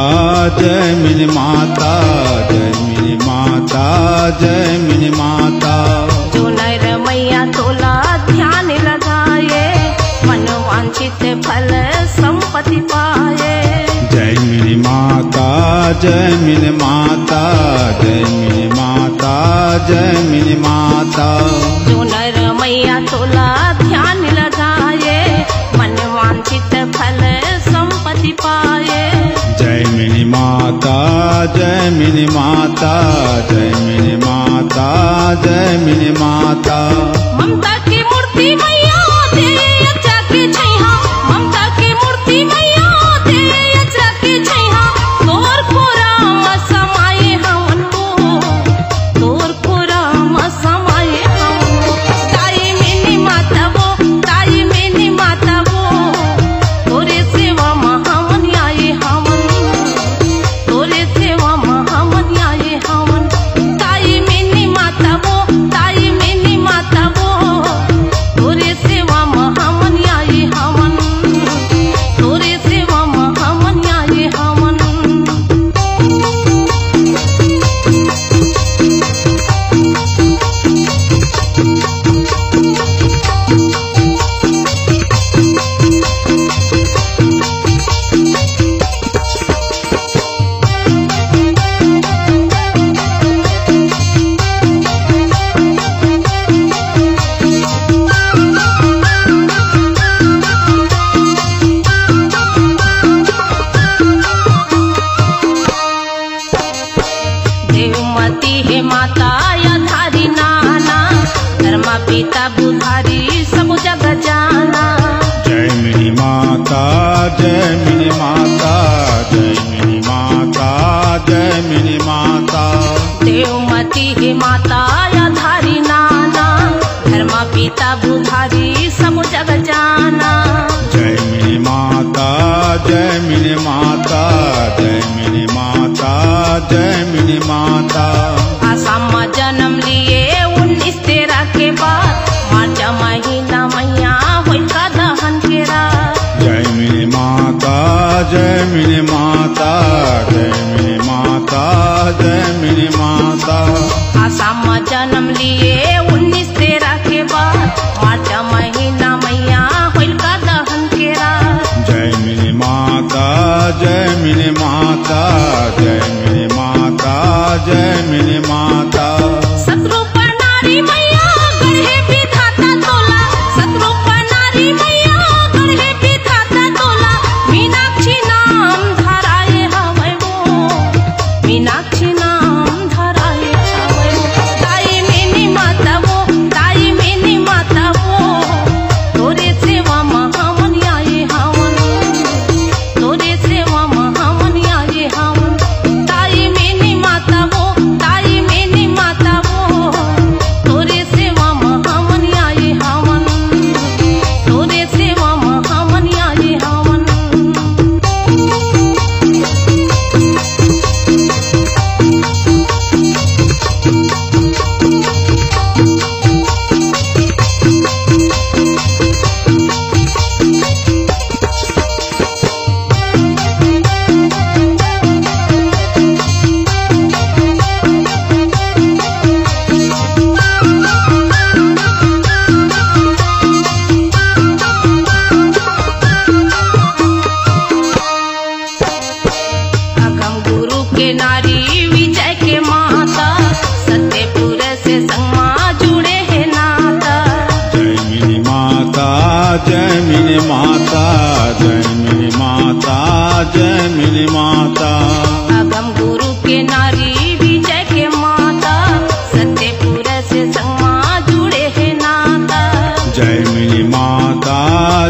जय मिनी माता, जय मिनी माता, जय मिनी माता। जो नर मैया तोला ध्यान लगाए, मन वांछित फल संपत्ति पाए। जय मिनी माता, जय मिनी माता, जय मिनी माता, जय मिनी माता। जो नर मैया तोला ध्यान लगाए, मन वांछित फल संपत्ति पाए। जय मिनी माता, जय मिनी माता, जय मिनी माता, जय मिनी माता। ममता की मूर्ति मैया दे अचरा के छैहा, ममता की मूर्ति मैया दे अचरा के छैहा। तोर कोराम समाये हमन को, तोर कोराम समाये हमन को। ताई मिनी माता वो, ताई मिनी माता वो, तोरे सेवा महामन आए हमन, तोरे सेवा महामन आए हमन। ताई मिनी माता वो, ताई मिनी माता वो, तोरे सेवा महामन आए हमन, तोरे सेवा महामन आए हमन। देवमती हे माता या धारी नाना, धर्मा पिता बुधारी सब जग जाना। जय मिनी माता, जय मिनी माता, जय मिनी माता, जय मिनी माता। देवमती हे माता या धारी नाना, धर्मा पिता बुधारी सब जग जाना। जय मिनी माता, जय मिनी माता, जय मिनी माता, जय मिनी माता। आसाम में जन्म लिए 1913 के बाद, मार्च महीना मैया होई का दहन के रात। जय मिनी माता, जय मिनी माता, जय मिनी माता, जय मिनी माता। आसाम में जन्म लिए 1913 के बाद, मार्च महीना मैया होई का दहन के रात। जय मिनी माता, जय मिनी माता, जय मिनी माता, जय मिनी माता। सतरूप नारी मैया गढ़े विधाता तोला, सतरूप नारी मैया गढ़े विधाता तोला। मीनाक्षी नाम धराए हवै वो, मीनाक्षी नाम धराए हवै वो। ताई मिनी माता वो, ताई मिनी माता वो, तोरे सेवा महामन आए हवन, तोरे सेवा महामन आए हवन। ताई मिनी माता वो, ताई मिनी माता वो, तोरे सेवा महामन आए हवन, तोरे सेवा महामन आए हवन। अगम गुरु के नारी विजय के माता, सत्यपुर से संगमा जुड़े है नाता। जय मिनी माता, जय मिनी माता, जय मिनी माता, जय मिनी माता। अगम गुरु के नारी विजय के माता, सत्यपुर से संगमा जुड़े है नाता। जय मिनी माता,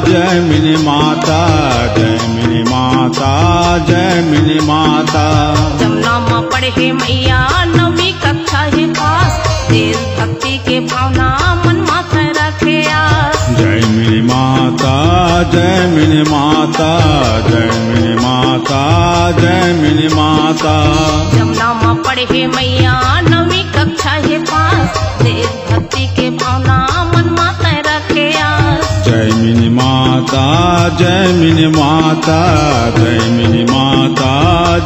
जय मिनी माता, जय मिनी माता, जय मिनी माता। जमुना में पढ़े मैया 9वीं कक्षा है पास, देश भक्ति के भावना मन माथा रखे आस। जय मिनी माता, जय मिनी माता, जय मिनी माता, जय मिनी माता। जमुना में पढ़े मैया 9वीं कक्षा है पास, देश भक्ति के भावना मन माथा रखे आस। जय मिनी माता, जय मिनी माता, जय मिनी माता,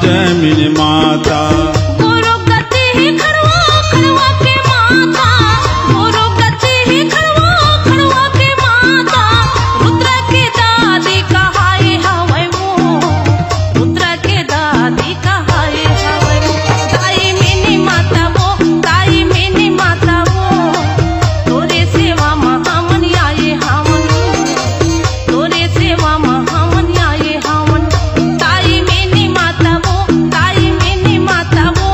जय माता। गुरु गति ही खड़वा खड़वा के माता, गुरु गति ही खड़वा खड़वा के माता। रुद्र के दादी कहाए हवै वो, रुद्र के दादी कहाए हवै वो। ताई मेरी माता वो, ताई मेरी माता वो, तोरे सेवा महामन आए हवन, तोरे सेवा महामन आए हवन। ताई मेरी माता वो, ताई मेरी माता वो,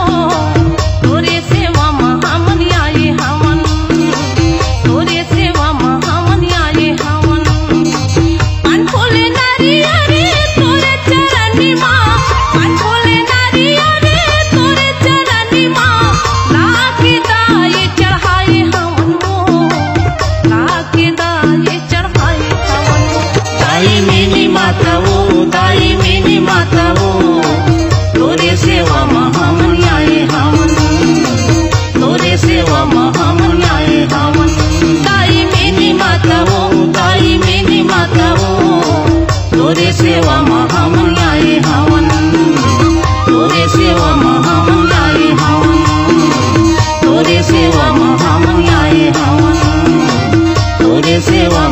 तोरे सेवा महामन आए हवन, तोरे सेवा महामन आए हवन। पान फूले नारियरे तोरे चरनी माँ, पान फूले नारियरे तोरे चरनी माँ। लाके दाये चढ़ाए हवन वो, लाके दाये चढ़ाए हवन वो। ताई मेरी माता वो, ताई मेरी माता वो, तोरे सेवा महामन आए हवन, तोरे सेवा महामन आए हवन। ताई मेरी माता वो, ताई मेरी माता वो, तोरे सेवा महामन आए हवन, तोरे सेवा महामन आए हवन, तोरे सेवा महामन आए हवन, तोरे सेवा